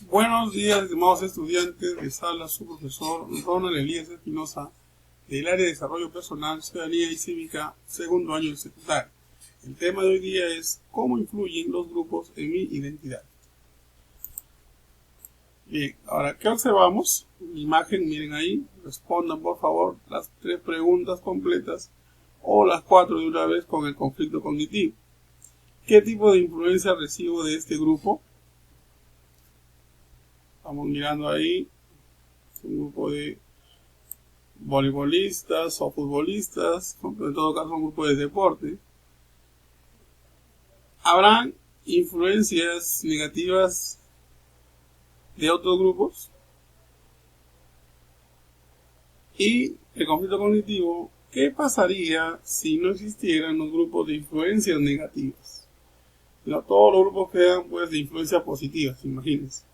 Buenos días, estimados estudiantes. Les habla su profesor Ronald Elías Espinosa del área de Desarrollo Personal, Ciudadanía y Cívica, segundo año de secundaria. El tema de hoy día es cómo influyen los grupos en mi identidad. Bien, ahora, ¿qué observamos? Imagen, miren ahí. Respondan, por favor, las 3 preguntas completas o las 4 de una vez con el conflicto cognitivo. ¿Qué tipo de influencia recibo de este grupo? Estamos mirando ahí un grupo de voleibolistas o futbolistas, en todo caso un grupo de deporte. ¿Habrán influencias negativas de otros grupos? Y el conflicto cognitivo, ¿qué pasaría si no existieran los grupos de influencias negativas? No, todos los grupos quedan pues de influencias positivas, imagínense.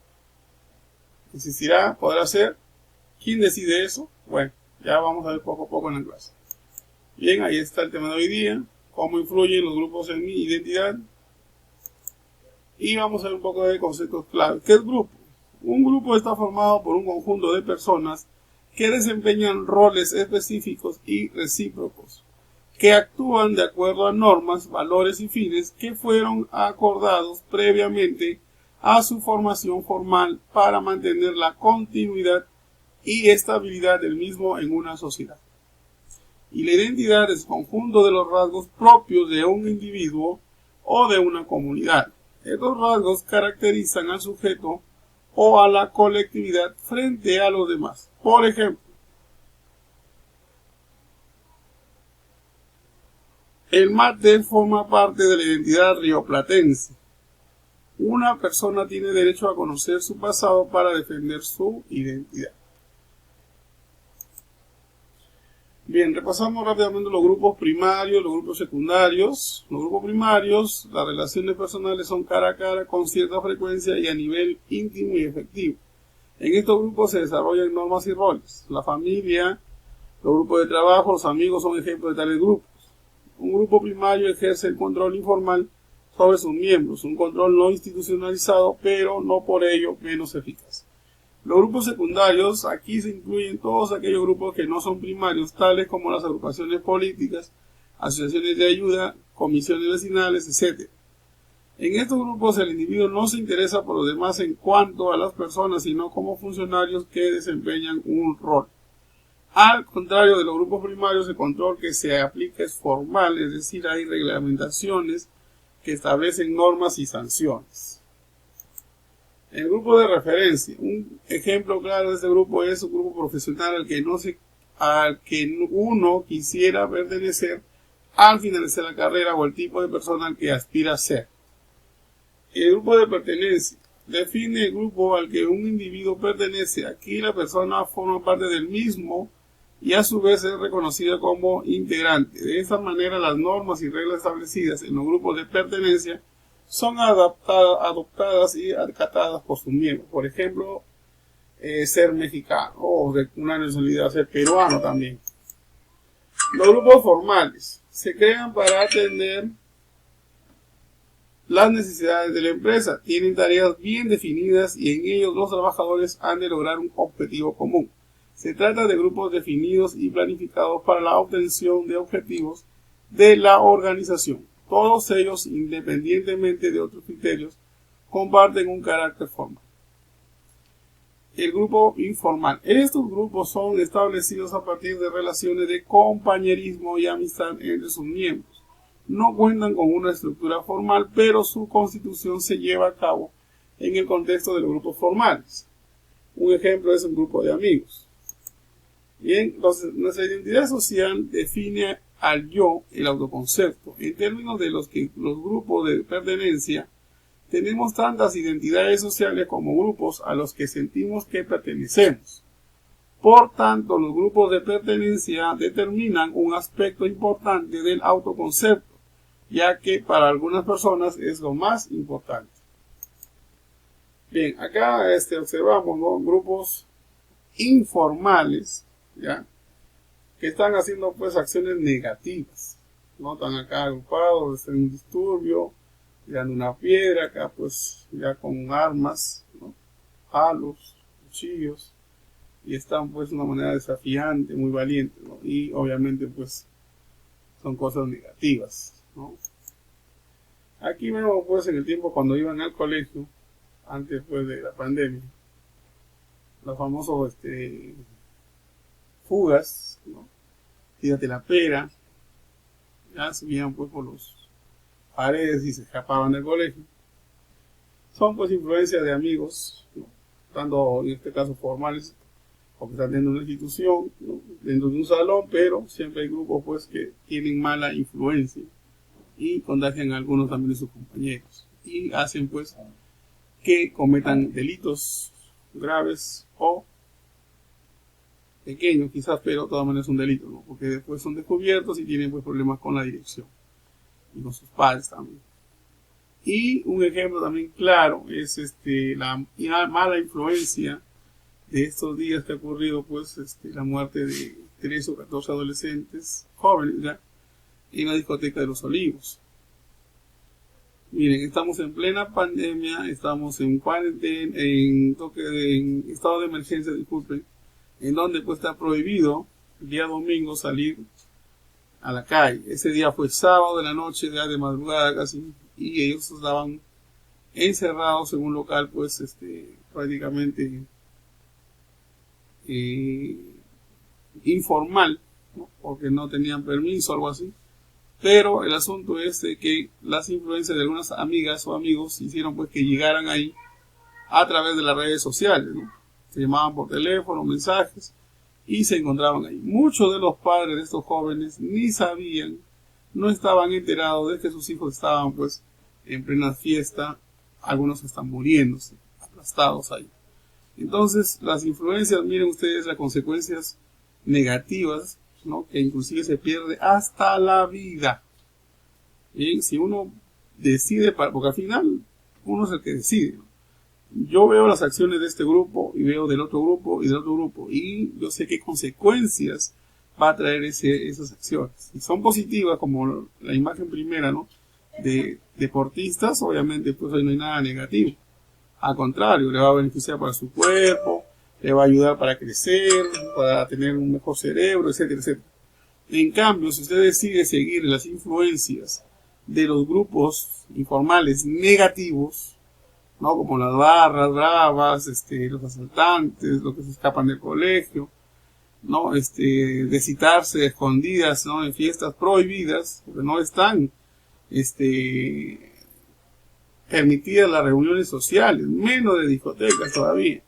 ¿Existirá? ¿Podrá ser? ¿Quién decide eso? Bueno, ya vamos a ver poco a poco en la clase. Bien, ahí está el tema de hoy día. Cómo influyen los grupos en mi identidad. Y vamos a ver un poco de conceptos clave. ¿Qué es grupo? Un grupo está formado por un conjunto de personas que desempeñan roles específicos y recíprocos, que actúan de acuerdo a normas, valores y fines que fueron acordados previamente a su formación formal para mantener la continuidad y estabilidad del mismo en una sociedad. Y la identidad es el conjunto de los rasgos propios de un individuo o de una comunidad. Estos rasgos caracterizan al sujeto o a la colectividad frente a los demás. Por ejemplo, el mate forma parte de la identidad rioplatense. Una persona tiene derecho a conocer su pasado para defender su identidad. Bien, repasamos rápidamente los grupos primarios, los grupos secundarios. Los grupos primarios, las relaciones personales son cara a cara con cierta frecuencia y a nivel íntimo y efectivo. En estos grupos se desarrollan normas y roles. La familia, los grupos de trabajo, los amigos son ejemplos de tales grupos. Un grupo primario ejerce el control informal sobre sus miembros, un control no institucionalizado, pero no por ello menos eficaz. Los grupos secundarios, aquí se incluyen todos aquellos grupos que no son primarios, tales como las agrupaciones políticas, asociaciones de ayuda, comisiones vecinales, etc. En estos grupos el individuo no se interesa por los demás en cuanto a las personas, sino como funcionarios que desempeñan un rol. Al contrario de los grupos primarios, el control que se aplica es formal, es decir, hay reglamentaciones que establecen normas y sanciones. El grupo de referencia, un ejemplo claro de este grupo es un grupo profesional al que uno quisiera pertenecer al finalizar la carrera o el tipo de persona al que aspira a ser. El grupo de pertenencia define el grupo al que un individuo pertenece. Aquí la persona forma parte del mismo y a su vez es reconocida como integrante. De esta manera las normas y reglas establecidas en los grupos de pertenencia son adoptadas y acatadas por sus miembros. Por ejemplo, ser mexicano o de una nacionalidad, ser peruano también. Los grupos formales se crean para atender las necesidades de la empresa. Tienen tareas bien definidas y en ellos los trabajadores han de lograr un objetivo común. Se trata de grupos definidos y planificados para la obtención de objetivos de la organización. Todos ellos, independientemente de otros criterios, comparten un carácter formal. El grupo informal. Estos grupos son establecidos a partir de relaciones de compañerismo y amistad entre sus miembros. No cuentan con una estructura formal, pero su constitución se lleva a cabo en el contexto de los grupos formales. Un ejemplo es un grupo de amigos. Bien, entonces nuestra identidad social define al yo, el autoconcepto. En términos de los grupos de pertenencia, tenemos tantas identidades sociales como grupos a los que sentimos que pertenecemos. Por tanto, los grupos de pertenencia determinan un aspecto importante del autoconcepto, ya que para algunas personas es lo más importante. Bien, acá observamos, ¿no?, grupos informales, ¿ya?, que están haciendo pues acciones negativas, ¿no? Están acá agrupados, están en un disturbio, tirando una piedra, acá pues ya con armas, ¿no? palos, cuchillos, y están pues de una manera desafiante, muy valiente, ¿no? Y obviamente pues son cosas negativas, ¿no? Aquí vemos pues en el tiempo cuando iban al colegio, antes pues de la pandemia, los famosos fugas, ¿no? Tírate la pera, ya subían pues por los paredes y se escapaban del colegio. Son pues influencias de amigos, ¿no? Tanto en este caso formales, o que están dentro de una institución, ¿no? Dentro de un salón, pero siempre hay grupos pues que tienen mala influencia y contagian a algunos también de sus compañeros y hacen pues que cometan delitos graves o pequeños quizás, pero de todas maneras es un delito, ¿no? Porque después son descubiertos y tienen pues problemas con la dirección y con sus padres también. Y un ejemplo también claro es la mala influencia de estos días que ha ocurrido pues la muerte de 13 o 14 adolescentes jóvenes ya en la discoteca de Los Olivos. Miren, estamos en plena pandemia, estamos en cuarentena, en estado de emergencia, disculpen, en donde pues está prohibido el día domingo salir a la calle. Ese día fue sábado de la noche, ya de madrugada casi, y ellos estaban encerrados en un local pues prácticamente informal, ¿no? Porque no tenían permiso o algo así. Pero el asunto es que las influencias de algunas amigas o amigos hicieron pues que llegaran ahí a través de las redes sociales, ¿no? Se llamaban por teléfono, mensajes, y se encontraban ahí. Muchos de los padres de estos jóvenes ni sabían, no estaban enterados de que sus hijos estaban pues en plena fiesta, algunos están muriéndose, aplastados ahí. Entonces, las influencias, miren ustedes las consecuencias negativas, ¿no? Que inclusive se pierde hasta la vida. Bien, si uno decide, porque al final uno es el que decide, ¿no? Yo veo las acciones de este grupo y veo del otro grupo y del otro grupo y yo sé qué consecuencias va a traer esas acciones. Si son positivas, como la imagen primera, ¿no? De deportistas, obviamente pues ahí no hay nada negativo. Al contrario, le va a beneficiar para su cuerpo, le va a ayudar para crecer, para tener un mejor cerebro, etcétera, etcétera. En cambio, si usted decide seguir las influencias de los grupos informales negativos, ¿no? Como las barras bravas, los asaltantes, los que se escapan del colegio, ¿no? De citarse escondidas, ¿no? En fiestas prohibidas, porque no están, permitidas las reuniones sociales, menos de discotecas todavía.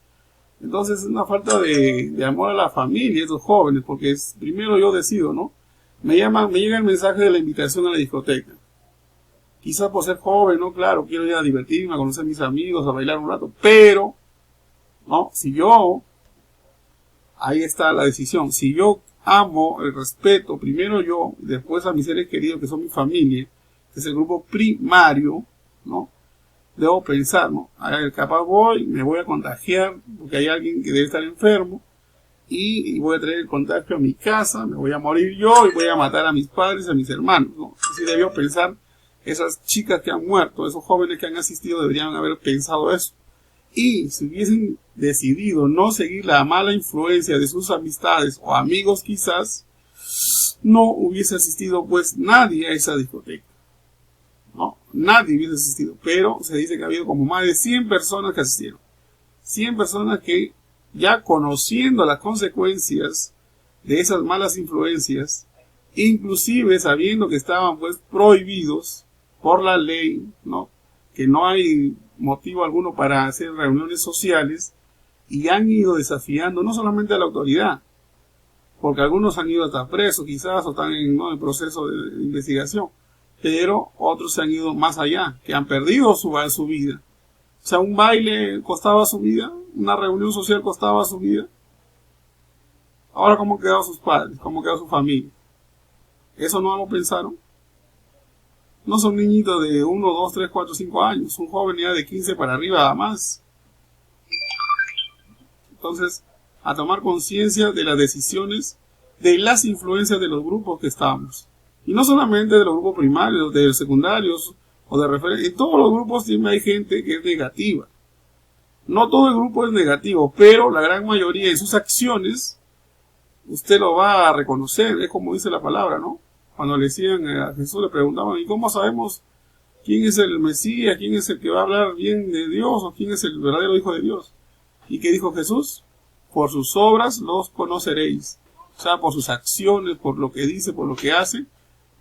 Entonces es una falta de amor a la familia, esos jóvenes, porque primero yo decido, ¿no? Me llega el mensaje de la invitación a la discoteca. Quizás por ser joven, ¿no? Claro, quiero ir a divertirme, a conocer a mis amigos, a bailar un rato, pero, ¿no? Ahí está la decisión. Si yo amo el respeto, primero yo, después a mis seres queridos que son mi familia, que es el grupo primario, ¿no? Debo pensar, ¿no? A ver, capaz me voy a contagiar porque hay alguien que debe estar enfermo y voy a traer el contagio a mi casa, me voy a morir yo y voy a matar a mis padres, a mis hermanos, ¿no? Así debió pensar esas chicas que han muerto, esos jóvenes que han asistido deberían haber pensado eso. Y si hubiesen decidido no seguir la mala influencia de sus amistades o amigos quizás, no hubiese asistido pues nadie a esa discoteca. No, nadie hubiese asistido, pero se dice que ha habido como más de 100 personas que asistieron. 100 personas que ya conociendo las consecuencias de esas malas influencias, inclusive sabiendo que estaban pues prohibidos por la ley, ¿no? Que no hay motivo alguno para hacer reuniones sociales, y han ido desafiando no solamente a la autoridad, porque algunos han ido hasta presos quizás o están en proceso de investigación, pero otros se han ido más allá, que han perdido su vida. O sea, un baile costaba su vida, una reunión social costaba su vida. Ahora, ¿cómo han quedado sus padres? ¿Cómo ha quedado su familia? ¿Eso no lo pensaron? No son niñitos de 1, 2, 3, 4, 5 años, son jóvenes ya de 15 para arriba, nada más. Entonces, a tomar conciencia de las decisiones, de las influencias de los grupos que estamos. Y no solamente de los grupos primarios, de los secundarios o de referencia. En todos los grupos siempre hay gente que es negativa. No todo el grupo es negativo, pero la gran mayoría de sus acciones usted lo va a reconocer, es como dice la palabra, ¿no? Cuando le decían a Jesús, le preguntaban, ¿y cómo sabemos quién es el Mesías, quién es el que va a hablar bien de Dios, o quién es el verdadero Hijo de Dios? ¿Y qué dijo Jesús? Por sus obras los conoceréis. O sea, por sus acciones, por lo que dice, por lo que hace,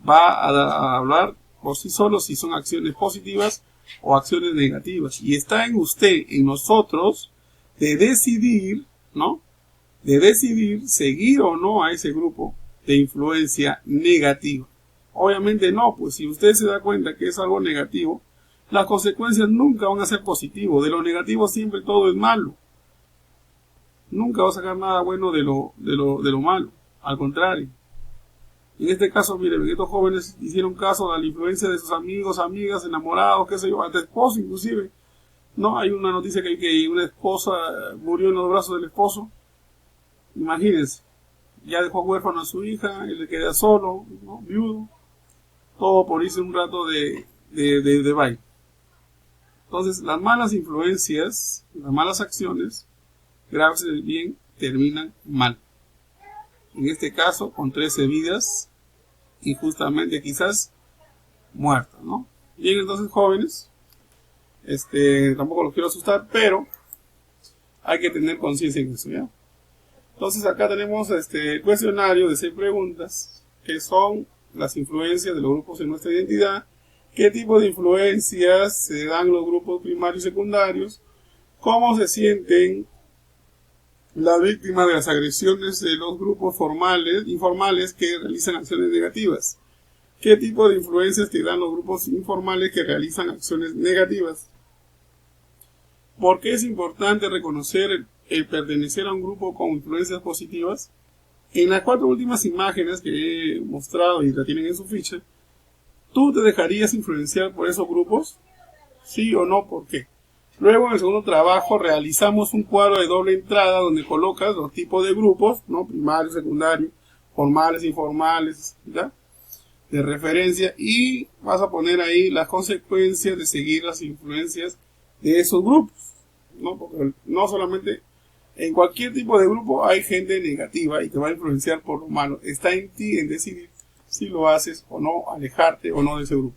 va a hablar por sí solo si son acciones positivas o acciones negativas. Y está en usted, en nosotros, de decidir, ¿no? De decidir seguir o no a ese grupo de influencia negativa. Obviamente no, pues si usted se da cuenta que es algo negativo, las consecuencias nunca van a ser positivas. De lo negativo siempre todo es malo. Nunca va a sacar nada bueno de lo malo. Al contrario. En este caso, miren, estos jóvenes hicieron caso a la influencia de sus amigos, amigas, enamorados, qué sé yo, hasta esposo inclusive. No, hay una noticia que una esposa murió en los brazos del esposo. Imagínense, ya dejó huérfano a su hija, él le queda solo, ¿no? Viudo, todo por irse un rato de baile. Entonces, las malas influencias, las malas acciones, graves del bien, terminan mal. En este caso, con 13 vidas, y justamente quizás muertas, ¿no? Bien, entonces, jóvenes, tampoco los quiero asustar, pero hay que tener conciencia en eso, ¿ya? Entonces acá tenemos el cuestionario de 6 preguntas, que son las influencias de los grupos en nuestra identidad, qué tipo de influencias se dan en los grupos primarios y secundarios, cómo se sienten las víctimas de las agresiones de los grupos informales que realizan acciones negativas, qué tipo de influencias te dan los grupos informales que realizan acciones negativas, por qué es importante reconocer el pertenecer a un grupo con influencias positivas. En las 4 últimas imágenes que he mostrado y la tienen en su ficha, ¿tú te dejarías influenciar por esos grupos? ¿Sí o no? ¿Por qué? Luego, en el segundo trabajo, realizamos un cuadro de doble entrada donde colocas los tipos de grupos, ¿no? Primario, secundario, formales, informales, ¿ya? De referencia, y vas a poner ahí las consecuencias de seguir las influencias de esos grupos, ¿no? Porque no solamente en cualquier tipo de grupo hay gente negativa y te va a influenciar por lo malo. Está en ti en decidir si lo haces o no, alejarte o no de ese grupo.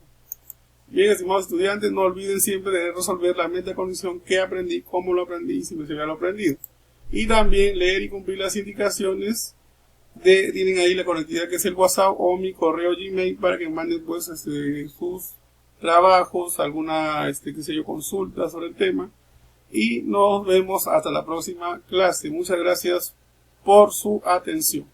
Bien, estimados estudiantes, no olviden siempre de resolver la metacondición que aprendí, cómo lo aprendí y si me se lo aprendido. Y también leer y cumplir las indicaciones tienen ahí la conectividad que es el WhatsApp o mi correo Gmail para que manden pues sus trabajos, alguna consulta sobre el tema. Y nos vemos hasta la próxima clase. Muchas gracias por su atención.